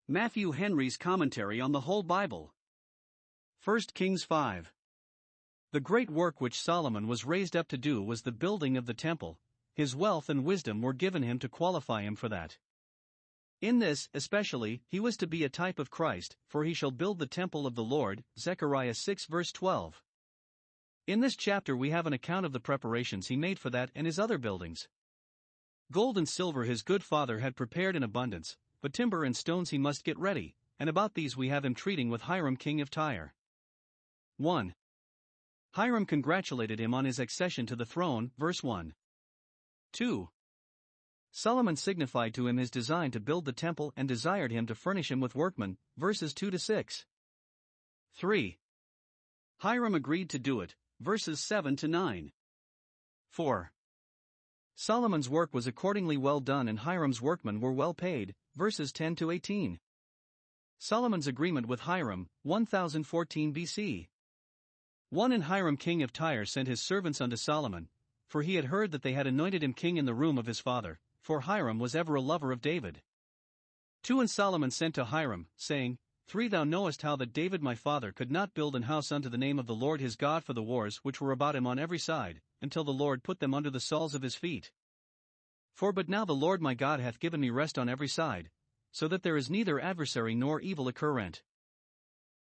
Matthew Henry's Commentary on the Whole Bible. 1 Kings 5. The great work which Solomon was raised up to do was the building of the temple. His wealth and wisdom were given him to qualify him for that. In this, especially, he was to be a type of Christ, for he shall build the temple of the Lord, Zechariah 6 verse 12. In this chapter we have an account of the preparations he made for that and his other buildings. Gold and silver his good father had prepared in abundance, but timber and stones he must get ready, and about these we have him treating with Hiram king of Tyre. 1. Hiram congratulated him on his accession to the throne, verse 1. 2. Solomon signified to him his design to build the temple and desired him to furnish him with workmen, verses 2 to 6. 3. Hiram agreed to do it, verses 7 to 9. 4. Solomon's work was accordingly well done and Hiram's workmen were well paid, verses 10 to 18. Solomon's agreement with Hiram, 1014 BC. 1. And Hiram king of Tyre sent his servants unto Solomon, for he had heard that they had anointed him king in the room of his father, for Hiram was ever a lover of David. 2. And Solomon sent to Hiram, saying, 3. Thou knowest how that David my father could not build an house unto the name of the Lord his God for the wars which were about him on every side, until the Lord put them under the soles of his feet. But now the Lord my God hath given me rest on every side, so that there is neither adversary nor evil occurrent.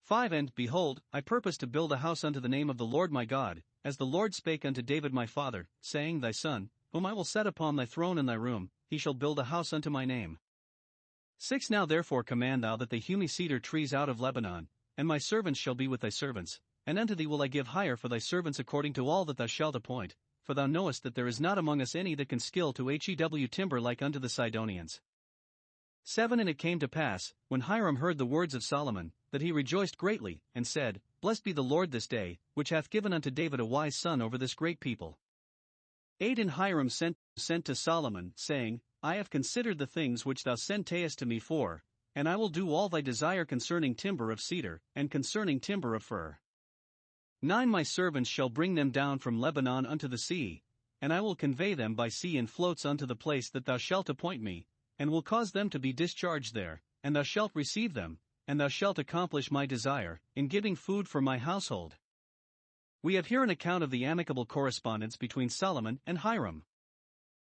5. And, behold, I purpose to build a house unto the name of the Lord my God, as the Lord spake unto David my father, saying, Thy son, whom I will set upon thy throne in thy room, he shall build a house unto my name. 6. Now therefore command thou that they hew me cedar trees out of Lebanon, and my servants shall be with thy servants, and unto thee will I give hire for thy servants according to all that thou shalt appoint, for thou knowest that there is not among us any that can skill to hew timber like unto the Sidonians. 7. And it came to pass, when Hiram heard the words of Solomon, that he rejoiced greatly, and said, Blessed be the Lord this day, which hath given unto David a wise son over this great people. 8. And Hiram sent to Solomon, saying, I have considered the things which thou sentest to me for, and I will do all thy desire concerning timber of cedar, and concerning timber of fir. 9. My servants shall bring them down from Lebanon unto the sea, and I will convey them by sea in floats unto the place that thou shalt appoint me, and will cause them to be discharged there, and thou shalt receive them, and thou shalt accomplish my desire, in giving food for my household. We have here an account of the amicable correspondence between Solomon and Hiram.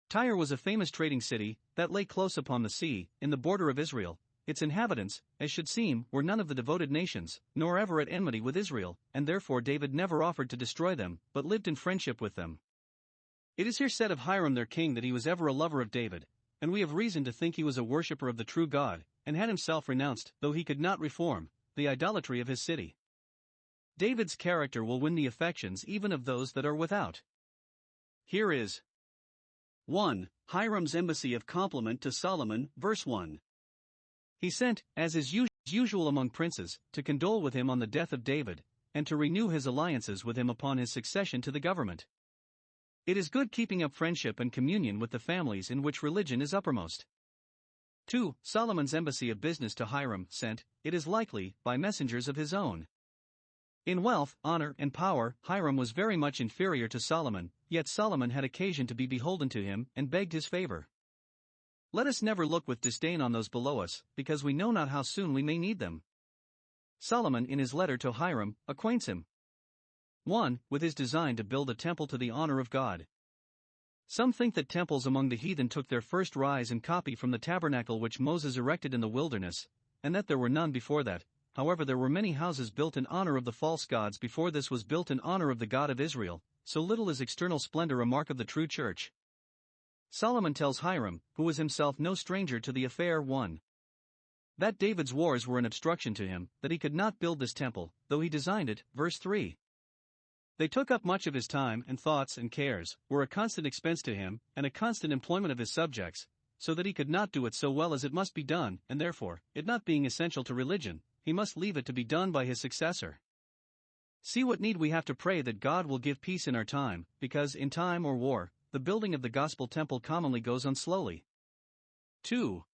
Tyre was a famous trading city, that lay close upon the sea, in the border of Israel. Its inhabitants, as should seem, were none of the devoted nations, nor ever at enmity with Israel, and therefore David never offered to destroy them, but lived in friendship with them. It is here said of Hiram their king that he was ever a lover of David, and we have reason to think he was a worshipper of the true God, and had himself renounced, though he could not reform, the idolatry of his city. David's character will win the affections even of those that are without. Here is 1. Hiram's embassy of compliment to Solomon, verse 1. He sent, as is usual among princes, to condole with him on the death of David, and to renew his alliances with him upon his succession to the government. It is good keeping up friendship and communion with the families in which religion is uppermost. 2. Solomon's embassy of business to Hiram, sent, it is likely, by messengers of his own. In wealth, honor, and power, Hiram was very much inferior to Solomon, yet Solomon had occasion to be beholden to him, and begged his favor. Let us never look with disdain on those below us, because we know not how soon we may need them. Solomon in his letter to Hiram, acquaints him 1. With his design to build a temple to the honor of God. Some think that temples among the heathen took their first rise and copy from the tabernacle which Moses erected in the wilderness, and that there were none before that. However, there were many houses built in honor of the false gods before this was built in honor of the God of Israel, so little is external splendor a mark of the true church. Solomon tells Hiram, who was himself no stranger to the affair, 1. That David's wars were an obstruction to him, that he could not build this temple, though he designed it, verse 3. They took up much of his time and thoughts and cares, were a constant expense to him, and a constant employment of his subjects, so that he could not do it so well as it must be done, and therefore, it not being essential to religion, he must leave it to be done by his successor. See what need we have to pray that God will give peace in our time, because in time or war, the building of the gospel temple commonly goes on slowly. 2.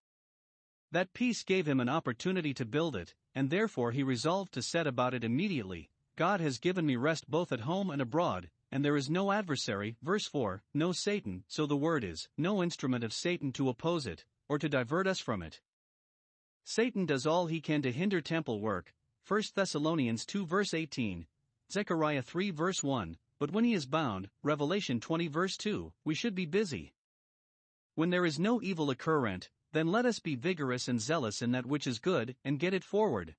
That peace gave him an opportunity to build it, and therefore he resolved to set about it immediately. God has given me rest both at home and abroad, and there is no adversary, verse 4, no Satan, so the word is, no instrument of Satan to oppose it, or to divert us from it. Satan does all he can to hinder temple work, 1 Thessalonians 2 verse 18, Zechariah 3 verse 1, but when he is bound, Revelation 20 verse 2, we should be busy. When there is no evil occurrent, then let us be vigorous and zealous in that which is good, and get it forward.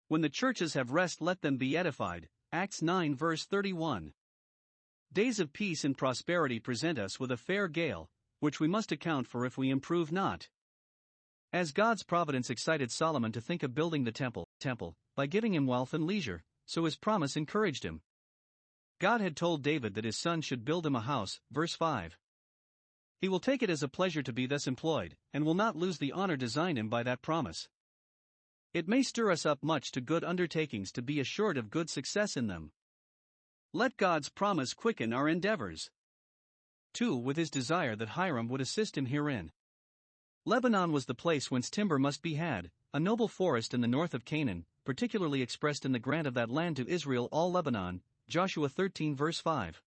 When the churches have rest, let them be edified, Acts 9 verse 31. Days of peace and prosperity present us with a fair gale, which we must account for if we improve not. As God's providence excited Solomon to think of building the temple, by giving him wealth and leisure, so his promise encouraged him. God had told David that his son should build him a house, verse 5. He will take it as a pleasure to be thus employed, and will not lose the honor designed him by that promise. It may stir us up much to good undertakings to be assured of good success in them. Let God's promise quicken our endeavors. 2. With his desire that Hiram would assist him herein. Lebanon was the place whence timber must be had, a noble forest in the north of Canaan, particularly expressed in the grant of that land to Israel, all Lebanon, Joshua 13 verse 5.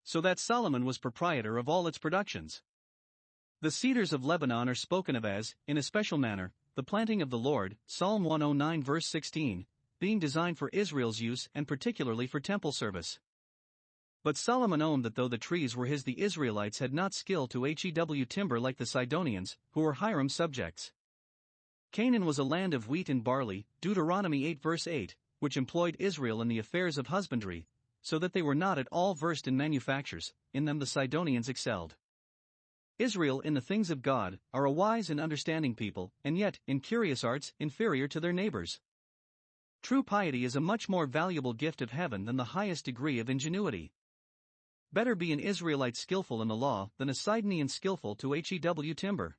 So that Solomon was proprietor of all its productions. The cedars of Lebanon are spoken of as, in a special manner, the planting of the Lord, Psalm 109 verse 16, being designed for Israel's use and particularly for temple service. But Solomon owned that though the trees were his, the Israelites had not skill to hew timber like the Sidonians, who were Hiram's subjects. Canaan was a land of wheat and barley, Deuteronomy 8 verse 8, which employed Israel in the affairs of husbandry, so that they were not at all versed in manufactures, in them the Sidonians excelled. Israel in the things of God are a wise and understanding people, and yet, in curious arts, inferior to their neighbors. True piety is a much more valuable gift of heaven than the highest degree of ingenuity. Better be an Israelite skillful in the law than a Sidonian skillful to hew timber.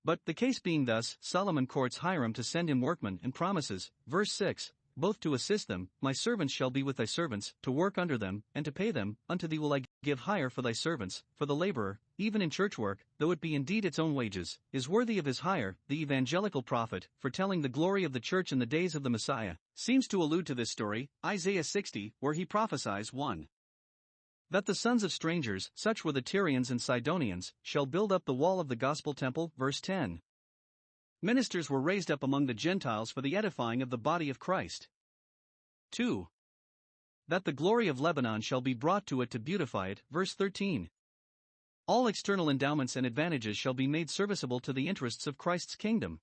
But, the case being thus, Solomon courts Hiram to send him workmen and promises, verse 6, both to assist them, my servants shall be with thy servants, to work under them, and to pay them, unto thee will I give hire for thy servants, for the laborer, even in church work, though it be indeed its own wages, is worthy of his hire. The evangelical prophet, foretelling the glory of the church in the days of the Messiah, seems to allude to this story, Isaiah 60, where he prophesies 1. That the sons of strangers, such were the Tyrians and Sidonians, shall build up the wall of the gospel temple, verse 10. Ministers were raised up among the Gentiles for the edifying of the body of Christ. 2. That the glory of Lebanon shall be brought to it to beautify it, verse 13. All external endowments and advantages shall be made serviceable to the interests of Christ's kingdom.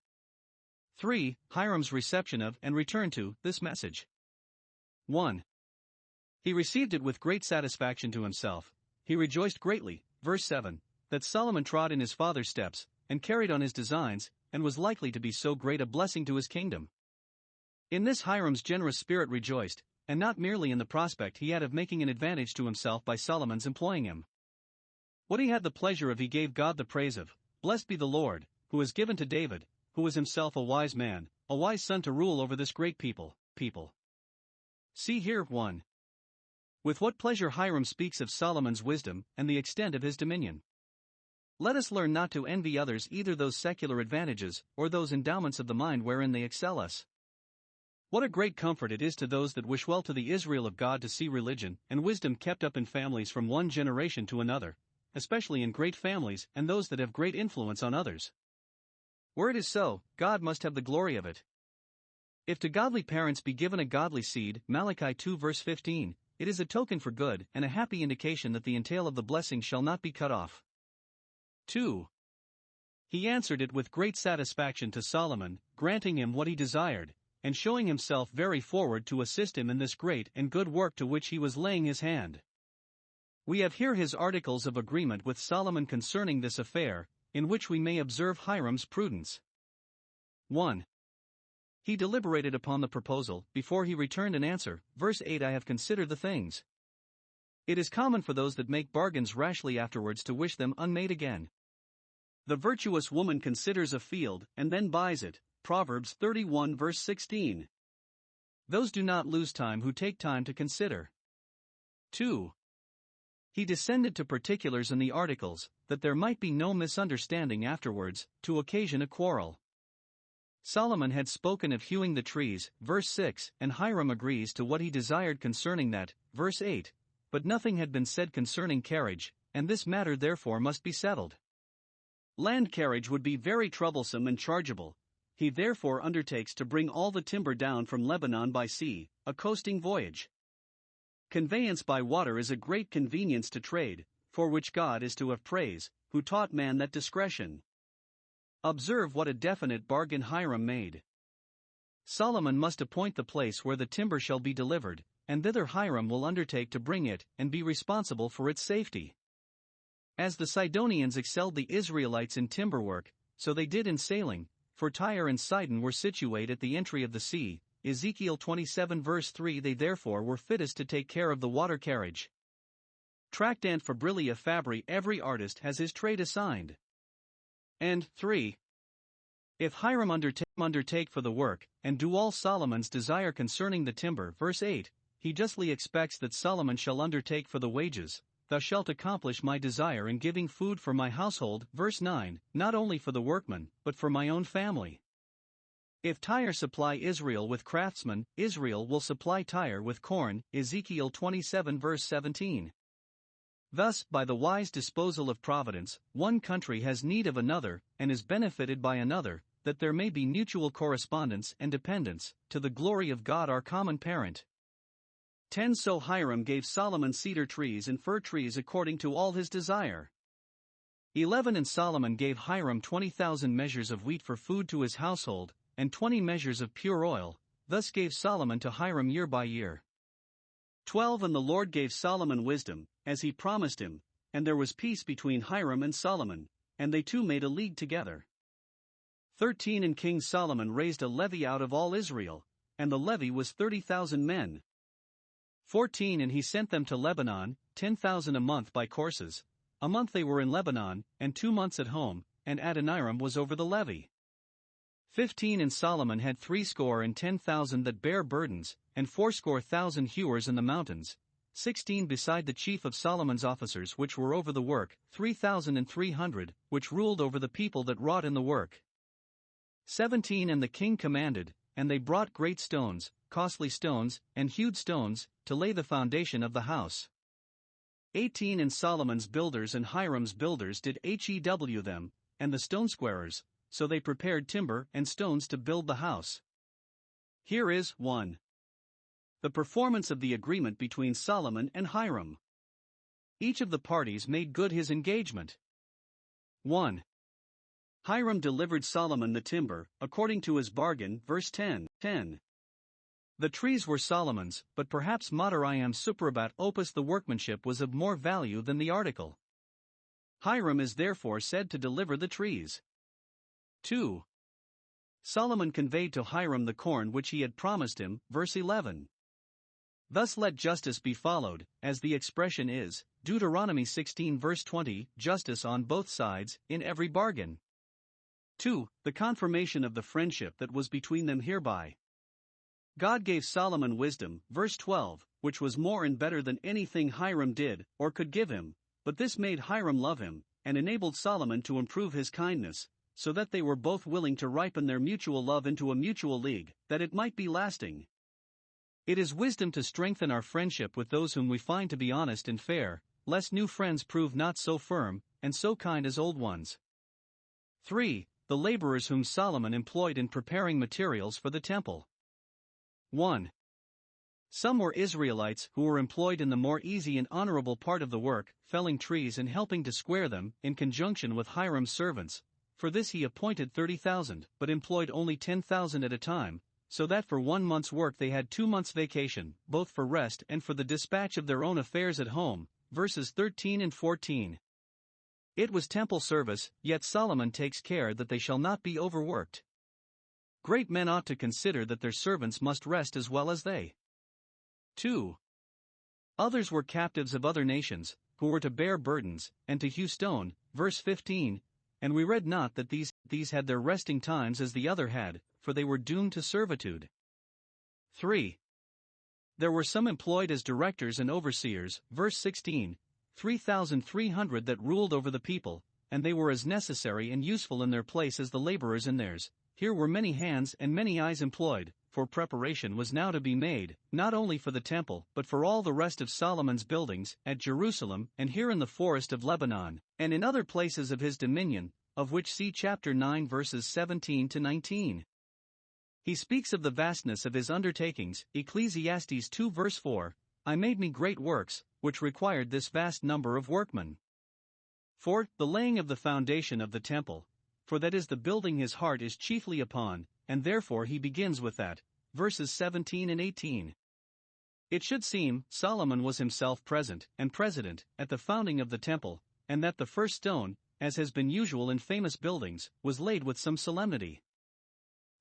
3. Hiram's reception of and return to this message. 1. He received it with great satisfaction to himself. He rejoiced greatly, verse 7, that Solomon trod in his father's steps, and carried on his designs, and was likely to be so great a blessing to his kingdom. In this Hiram's generous spirit rejoiced, and not merely in the prospect he had of making an advantage to himself by Solomon's employing him. What he had the pleasure of he gave God the praise of. Blessed be the Lord, who has given to David, who was himself a wise man, a wise son to rule over this great people. See here, 1. With what pleasure Hiram speaks of Solomon's wisdom, and the extent of his dominion. Let us learn not to envy others either those secular advantages, or those endowments of the mind wherein they excel us. What a great comfort it is to those that wish well to the Israel of God to see religion and wisdom kept up in families from one generation to another, especially in great families and those that have great influence on others. Where it is so, God must have the glory of it. If to godly parents be given a godly seed, Malachi 2 verse 15, it is a token for good and a happy indication that the entail of the blessing shall not be cut off. 2. He answered it with great satisfaction to Solomon, granting him what he desired, and showing himself very forward to assist him in this great and good work to which he was laying his hand. We have here his articles of agreement with Solomon concerning this affair, in which we may observe Hiram's prudence. 1. He deliberated upon the proposal, before he returned an answer, verse 8. I have considered the things. It is common for those that make bargains rashly afterwards to wish them unmade again. The virtuous woman considers a field, and then buys it, Proverbs 31 verse 16. Those do not lose time who take time to consider. 2. He descended to particulars in the articles, that there might be no misunderstanding afterwards, to occasion a quarrel. Solomon had spoken of hewing the trees, verse 6, and Hiram agrees to what he desired concerning that, verse 8, but nothing had been said concerning carriage, and this matter therefore must be settled. Land carriage would be very troublesome and chargeable. He therefore undertakes to bring all the timber down from Lebanon by sea, a coasting voyage. Conveyance by water is a great convenience to trade, for which God is to have praise, who taught man that discretion. Observe what a definite bargain Hiram made. Solomon must appoint the place where the timber shall be delivered, and thither Hiram will undertake to bring it, and be responsible for its safety. As the Sidonians excelled the Israelites in timber work, so they did in sailing, for Tyre and Sidon were situate at the entry of the sea. Ezekiel 27 verse 3. They therefore were fittest to take care of the water carriage. Tractant Fabrilia Fabri. Every artist has his trade assigned. And 3. If Hiram undertake for the work, and do all Solomon's desire concerning the timber. Verse 8, he justly expects that Solomon shall undertake for the wages. Thou shalt accomplish my desire in giving food for my household. Verse 9, not only for the workmen, but for my own family. If Tyre supply Israel with craftsmen, Israel will supply Tyre with corn. Ezekiel 27 verse 17. Thus, by the wise disposal of providence, one country has need of another, and is benefited by another, that there may be mutual correspondence and dependence, to the glory of God our common parent. 10. So Hiram gave Solomon cedar trees and fir trees according to all his desire. 11. And Solomon gave Hiram 20,000 measures of wheat for food to his household, and 20 measures of pure oil. Thus gave Solomon to Hiram year by year. 12. And the Lord gave Solomon wisdom, as he promised him, and there was peace between Hiram and Solomon, and they two made a league together. 13. And King Solomon raised a levy out of all Israel, and the levy was 30,000 men. 14. And he sent them to Lebanon, 10,000 a month by courses. A month they were in Lebanon, and 2 months at home, and Adoniram was over the levy. 15. And Solomon had 70,010 that bare burdens, and 80,000 hewers in the mountains. 16. Beside the chief of Solomon's officers which were over the work, 3,300, which ruled over the people that wrought in the work. 17. And the king commanded, and they brought great stones, costly stones, and hewed stones, to lay the foundation of the house. 18. And Solomon's builders and Hiram's builders did hew them, and the stone squarers, so they prepared timber and stones to build the house. Here is 1. The performance of the agreement between Solomon and Hiram. Each of the parties made good his engagement. 1. Hiram delivered Solomon the timber, according to his bargain. Verse 10. The trees were Solomon's, but perhaps Materiam suprabat opus, the workmanship was of more value than the article. Hiram is therefore said to deliver the trees. 2. Solomon conveyed to Hiram the corn which he had promised him. Verse 11. Thus let justice be followed, as the expression is, Deuteronomy 16 verse 20, justice on both sides, in every bargain. 2. The confirmation of the friendship that was between them hereby. God gave Solomon wisdom, verse 12, which was more and better than anything Hiram did, or could give him, but this made Hiram love him, and enabled Solomon to improve his kindness, so that they were both willing to ripen their mutual love into a mutual league, that it might be lasting. It is wisdom to strengthen our friendship with those whom we find to be honest and fair, lest new friends prove not so firm, and so kind as old ones. 3. The laborers whom Solomon employed in preparing materials for the temple. 1. Some were Israelites who were employed in the more easy and honorable part of the work, felling trees and helping to square them, in conjunction with Hiram's servants. For this he appointed 30,000, but employed only 10,000 at a time, so that for 1 month's work they had 2 months' vacation, both for rest and for the dispatch of their own affairs at home. Verses 13 and 14. It was temple service, yet Solomon takes care that they shall not be overworked. Great men ought to consider that their servants must rest as well as they. 2. Others were captives of other nations, who were to bear burdens, and to hew stone. Verse 15. And we read not that these had their resting times as the other had, for they were doomed to servitude. 3. There were some employed as directors and overseers. Verse 16. 3,300 that ruled over the people, and they were as necessary and useful in their place as the laborers in theirs. Here were many hands and many eyes employed, for preparation was now to be made, not only for the temple, but for all the rest of Solomon's buildings, at Jerusalem, and here in the forest of Lebanon, and in other places of his dominion, of which see chapter 9 verses 17 to 19. He speaks of the vastness of his undertakings, Ecclesiastes 2 verse 4, I made me great works, which required this vast number of workmen. For, the laying of the foundation of the temple, for that is the building his heart is chiefly upon, and therefore he begins with that, verses 17 and 18. It should seem, Solomon was himself present, and president, at the founding of the temple, and that the first stone, as has been usual in famous buildings, was laid with some solemnity.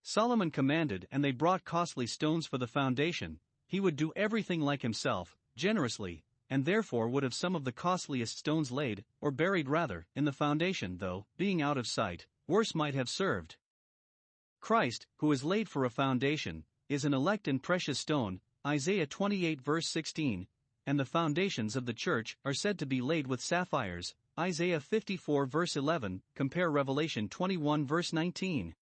Solomon commanded, and they brought costly stones for the foundation. He would do everything like himself, generously, and therefore would have some of the costliest stones laid, or buried rather, in the foundation, though, being out of sight, worse might have served. Christ, who is laid for a foundation, is an elect and precious stone, Isaiah 28 verse 16, and the foundations of the church are said to be laid with sapphires, Isaiah 54 verse 11, compare Revelation 21 verse 19.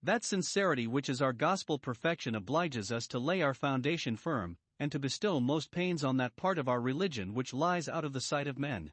That sincerity which is our gospel perfection obliges us to lay our foundation firm, and to bestow most pains on that part of our religion which lies out of the sight of men.